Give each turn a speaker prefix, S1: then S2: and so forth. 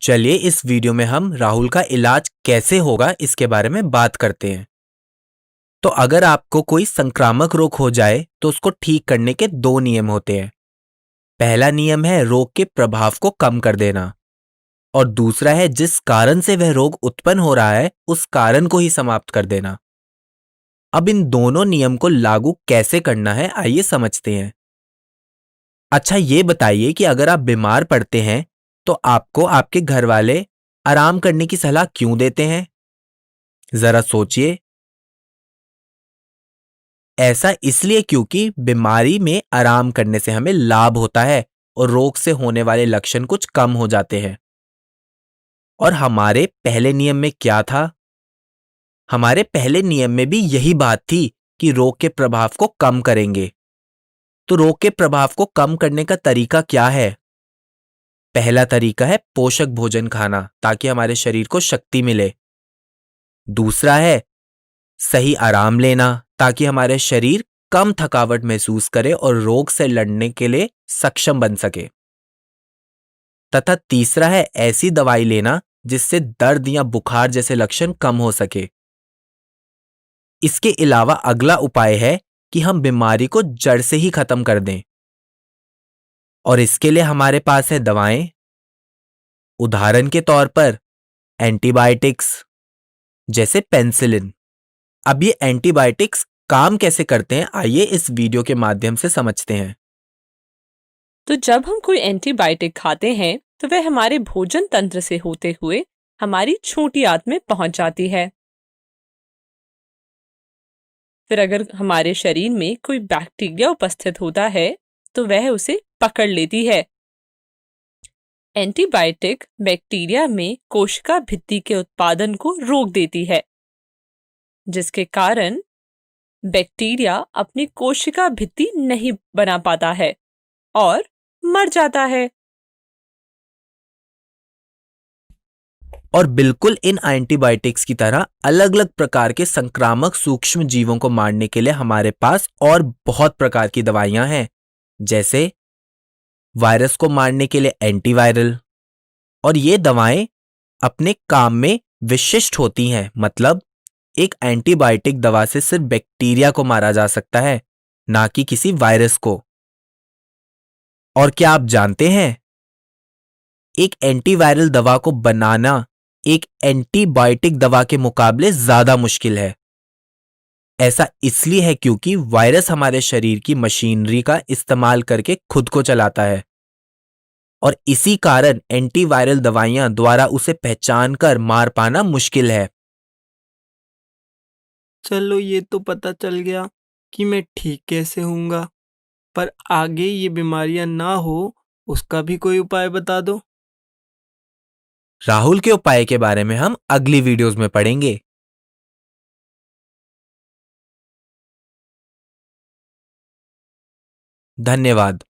S1: चलिए इस वीडियो में हम राहुल का इलाज कैसे होगा इसके बारे में बात करते हैं। तो अगर आपको कोई संक्रामक रोग हो जाए तो उसको ठीक करने के दो नियम होते हैं। पहला नियम है रोग के प्रभाव को कम कर देना और दूसरा है जिस कारण से वह रोग उत्पन्न हो रहा है उस कारण को ही समाप्त कर देना। अब इन दोनों नियम को लागू कैसे करना है आइए समझते हैं। अच्छा ये बताइए कि अगर आप बीमार पड़ते हैं तो आपको आपके घर वाले आराम करने की सलाह क्यों देते हैं? जरा सोचिए। ऐसा इसलिए क्योंकि बीमारी में आराम करने से हमें लाभ होता है और रोग से होने वाले लक्षण कुछ कम हो जाते हैं। और हमारे पहले नियम में क्या था? हमारे पहले नियम में भी यही बात थी कि रोग के प्रभाव को कम करेंगे। तो रोग के प्रभाव को कम करने का तरीका क्या है? पहला तरीका है पोषक भोजन खाना ताकि हमारे शरीर को शक्ति मिले। दूसरा है सही आराम लेना ताकि हमारे शरीर कम थकावट महसूस करे और रोग से लड़ने के लिए सक्षम बन सके। तथा तीसरा है ऐसी दवाई लेना जिससे दर्द या बुखार जैसे लक्षण कम हो सके। इसके अलावा अगला उपाय है कि हम बीमारी को जड़ से ही खत्म कर दें और इसके लिए हमारे पास है दवाएं। उदाहरण के तौर पर एंटीबायोटिक्स जैसे पेनिसिलिन। अब ये एंटीबायोटिक्स काम कैसे करते हैं आइए इस वीडियो के माध्यम से समझते हैं।
S2: तो जब हम कोई एंटीबायोटिक खाते हैं तो वह हमारे भोजन तंत्र से होते हुए हमारी छोटी आंत में पहुंच जाती है। फिर अगर हमारे शरीर में कोई बैक्टीरिया उपस्थित होता है तो वह उसे पकड़ लेती है। एंटीबायोटिक बैक्टीरिया में कोशिका भित्ति के उत्पादन को रोक देती है, जिसके कारण बैक्टीरिया अपनी कोशिका भित्ति नहीं बना पाता है और मर जाता है।
S1: और बिल्कुल इन एंटीबायोटिक्स की तरह अलग अलग प्रकार के संक्रामक सूक्ष्म जीवों को मारने के लिए हमारे पास और बहुत प्रकार की दवाइयां हैं। जैसे वायरस को मारने के लिए एंटीवायरल। और ये दवाएं अपने काम में विशिष्ट होती हैं। मतलब एक एंटीबायोटिक दवा से सिर्फ बैक्टीरिया को मारा जा सकता है, ना कि किसी वायरस को। और क्या आप जानते हैं एक एंटीवायरल दवा को बनाना एक एंटीबायोटिक दवा के मुकाबले ज्यादा मुश्किल है। ऐसा इसलिए है क्योंकि वायरस हमारे शरीर की मशीनरी का इस्तेमाल करके खुद को चलाता है और इसी कारण एंटीवायरल दवाइयां द्वारा उसे पहचान कर मार पाना मुश्किल है।
S3: चलो ये तो पता चल गया कि मैं ठीक कैसे होऊंगा, पर आगे ये बीमारियां ना हो उसका भी कोई उपाय बता दो।
S1: राहुल के उपाय के बारे में हम अगली वीडियोस में पढ़ेंगे। धन्यवाद।